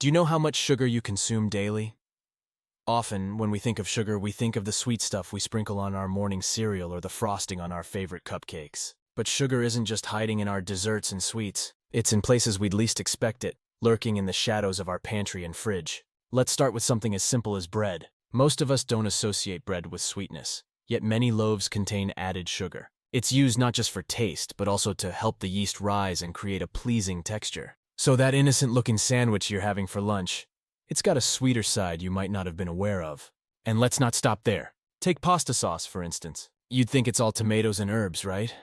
Do you know how much sugar you consume daily? Often, when we think of sugar, we think of the sweet stuff we sprinkle on our morning cereal or the frosting on our favorite cupcakes. But sugar isn't just hiding in our desserts and sweets. It's in places we'd least expect it, lurking in the shadows of our pantry and fridge. Let's start with something as simple as bread. Most of us don't associate bread with sweetness, yet many loaves contain added sugar. It's used not just for taste, but also to help the yeast rise and create a pleasing texture. So that innocent-looking sandwich you're having for lunch, it's got a sweeter side you might not have been aware of. And let's not stop there. Take pasta sauce, for instance. You'd think it's all tomatoes and herbs, right?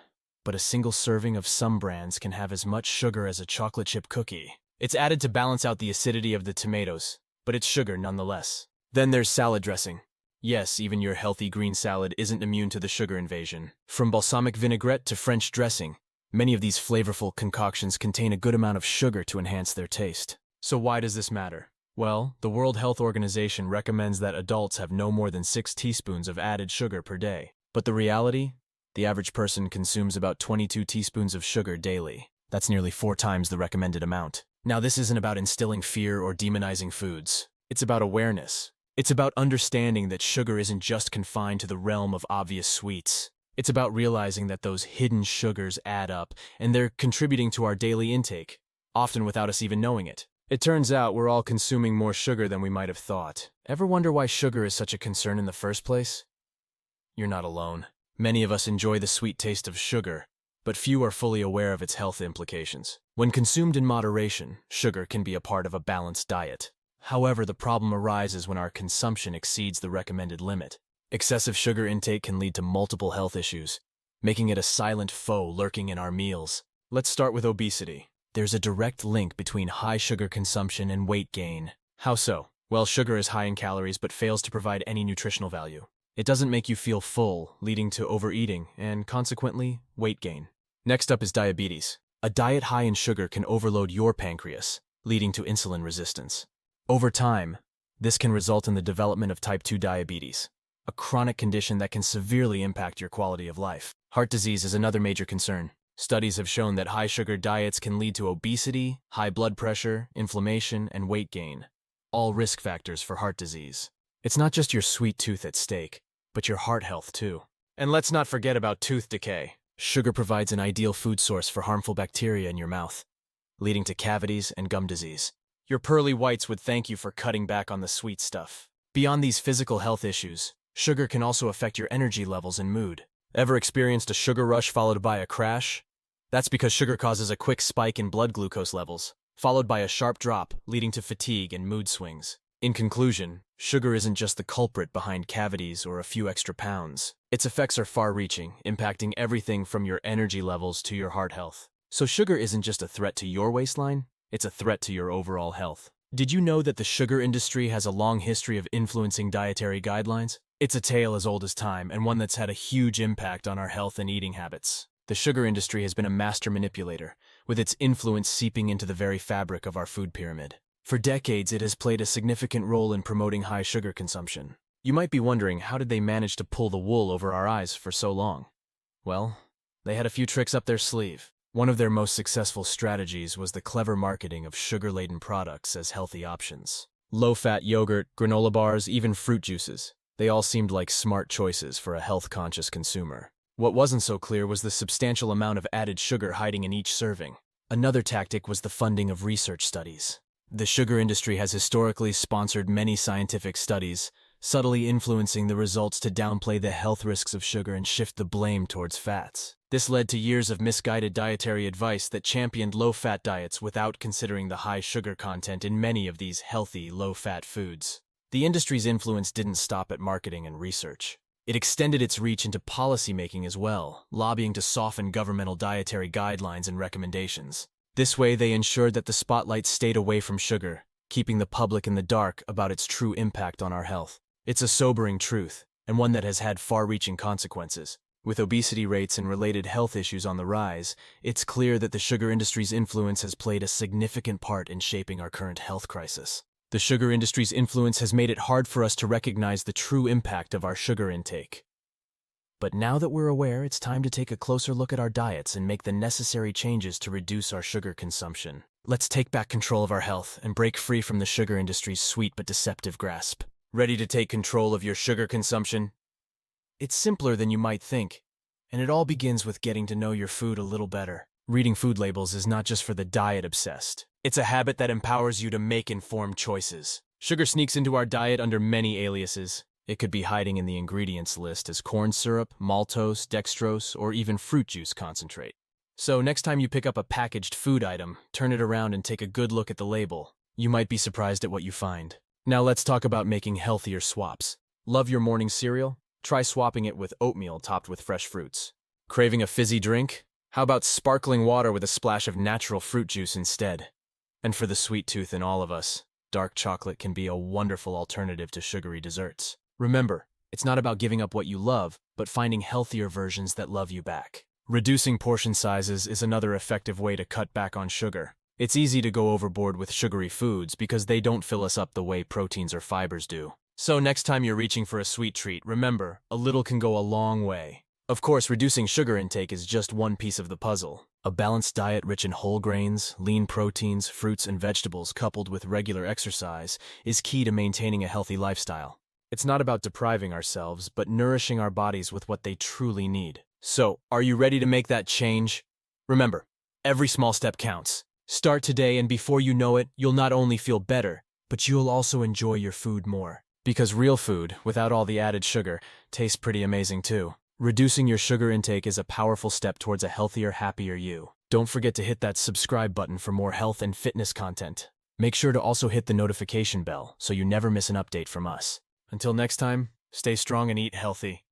But a single serving of some brands can have as much sugar as a chocolate chip cookie. It's added to balance out the acidity of the tomatoes, but it's sugar nonetheless. Then there's salad dressing. Yes, even your healthy green salad isn't immune to the sugar invasion. From balsamic vinaigrette to French dressing, many of these flavorful concoctions contain a good amount of sugar to enhance their taste. So why does this matter? Well, the World Health Organization recommends that adults have no more than 6 teaspoons of added sugar per day. But the reality? The average person consumes about 22 teaspoons of sugar daily. That's nearly 4 times the recommended amount. Now, this isn't about instilling fear or demonizing foods. It's about awareness. It's about understanding that sugar isn't just confined to the realm of obvious sweets. It's about realizing that those hidden sugars add up, and they're contributing to our daily intake, often without us even knowing it. It turns out we're all consuming more sugar than we might have thought. Ever wonder why sugar is such a concern in the first place? You're not alone. Many of us enjoy the sweet taste of sugar, but few are fully aware of its health implications. When consumed in moderation, sugar can be a part of a balanced diet. However, the problem arises when our consumption exceeds the recommended limit. Excessive sugar intake can lead to multiple health issues, making it a silent foe lurking in our meals. Let's start with obesity. There's a direct link between high sugar consumption and weight gain. How so? Well, sugar is high in calories but fails to provide any nutritional value. It doesn't make you feel full, leading to overeating and, consequently, weight gain. Next up is diabetes. A diet high in sugar can overload your pancreas, leading to insulin resistance. Over time, this can result in the development of type 2 diabetes, a chronic condition that can severely impact your quality of life. Heart disease is another major concern. Studies have shown that high-sugar diets can lead to obesity, high blood pressure, inflammation, and weight gain, all risk factors for heart disease. It's not just your sweet tooth at stake, but your heart health too. And let's not forget about tooth decay. Sugar provides an ideal food source for harmful bacteria in your mouth, leading to cavities and gum disease. Your pearly whites would thank you for cutting back on the sweet stuff. Beyond these physical health issues, sugar can also affect your energy levels and mood. Ever experienced a sugar rush followed by a crash? That's because sugar causes a quick spike in blood glucose levels, followed by a sharp drop, leading to fatigue and mood swings. In conclusion, sugar isn't just the culprit behind cavities or a few extra pounds. Its effects are far-reaching, impacting everything from your energy levels to your heart health. So sugar isn't just a threat to your waistline, it's a threat to your overall health. Did you know that the sugar industry has a long history of influencing dietary guidelines? It's a tale as old as time, and one that's had a huge impact on our health and eating habits. The sugar industry has been a master manipulator, with its influence seeping into the very fabric of our food pyramid. For decades, it has played a significant role in promoting high sugar consumption. You might be wondering, how did they manage to pull the wool over our eyes for so long? Well, they had a few tricks up their sleeve. One of their most successful strategies was the clever marketing of sugar-laden products as healthy options. Low-fat yogurt, granola bars, even fruit juices. They all seemed like smart choices for a health-conscious consumer. What wasn't so clear was the substantial amount of added sugar hiding in each serving. Another tactic was the funding of research studies. The sugar industry has historically sponsored many scientific studies, subtly influencing the results to downplay the health risks of sugar and shift the blame towards fats. This led to years of misguided dietary advice that championed low-fat diets without considering the high sugar content in many of these healthy, low-fat foods. The industry's influence didn't stop at marketing and research. It extended its reach into policymaking as well, lobbying to soften governmental dietary guidelines and recommendations. This way, they ensured that the spotlight stayed away from sugar, keeping the public in the dark about its true impact on our health. It's a sobering truth, and one that has had far-reaching consequences. With obesity rates and related health issues on the rise, it's clear that the sugar industry's influence has played a significant part in shaping our current health crisis. The sugar industry's influence has made it hard for us to recognize the true impact of our sugar intake. But now that we're aware, it's time to take a closer look at our diets and make the necessary changes to reduce our sugar consumption. Let's take back control of our health and break free from the sugar industry's sweet but deceptive grasp. Ready to take control of your sugar consumption? It's simpler than you might think, and it all begins with getting to know your food a little better. Reading food labels is not just for the diet-obsessed. It's a habit that empowers you to make informed choices. Sugar sneaks into our diet under many aliases. It could be hiding in the ingredients list as corn syrup, maltose, dextrose, or even fruit juice concentrate. So next time you pick up a packaged food item, turn it around and take a good look at the label. You might be surprised at what you find. Now let's talk about making healthier swaps. Love your morning cereal? Try swapping it with oatmeal topped with fresh fruits. Craving a fizzy drink? How about sparkling water with a splash of natural fruit juice instead? And for the sweet tooth in all of us, dark chocolate can be a wonderful alternative to sugary desserts. Remember, it's not about giving up what you love, but finding healthier versions that love you back. Reducing portion sizes is another effective way to cut back on sugar. It's easy to go overboard with sugary foods because they don't fill us up the way proteins or fibers do. So next time you're reaching for a sweet treat, remember, a little can go a long way. Of course, reducing sugar intake is just one piece of the puzzle. A balanced diet rich in whole grains, lean proteins, fruits, and vegetables coupled with regular exercise is key to maintaining a healthy lifestyle. It's not about depriving ourselves, but nourishing our bodies with what they truly need. So, are you ready to make that change? Remember, every small step counts. Start today, and before you know it, you'll not only feel better, but you'll also enjoy your food more. Because real food, without all the added sugar, tastes pretty amazing too. Reducing your sugar intake is a powerful step towards a healthier, happier you. Don't forget to hit that subscribe button for more health and fitness content. Make sure to also hit the notification bell so you never miss an update from us. Until next time, stay strong and eat healthy.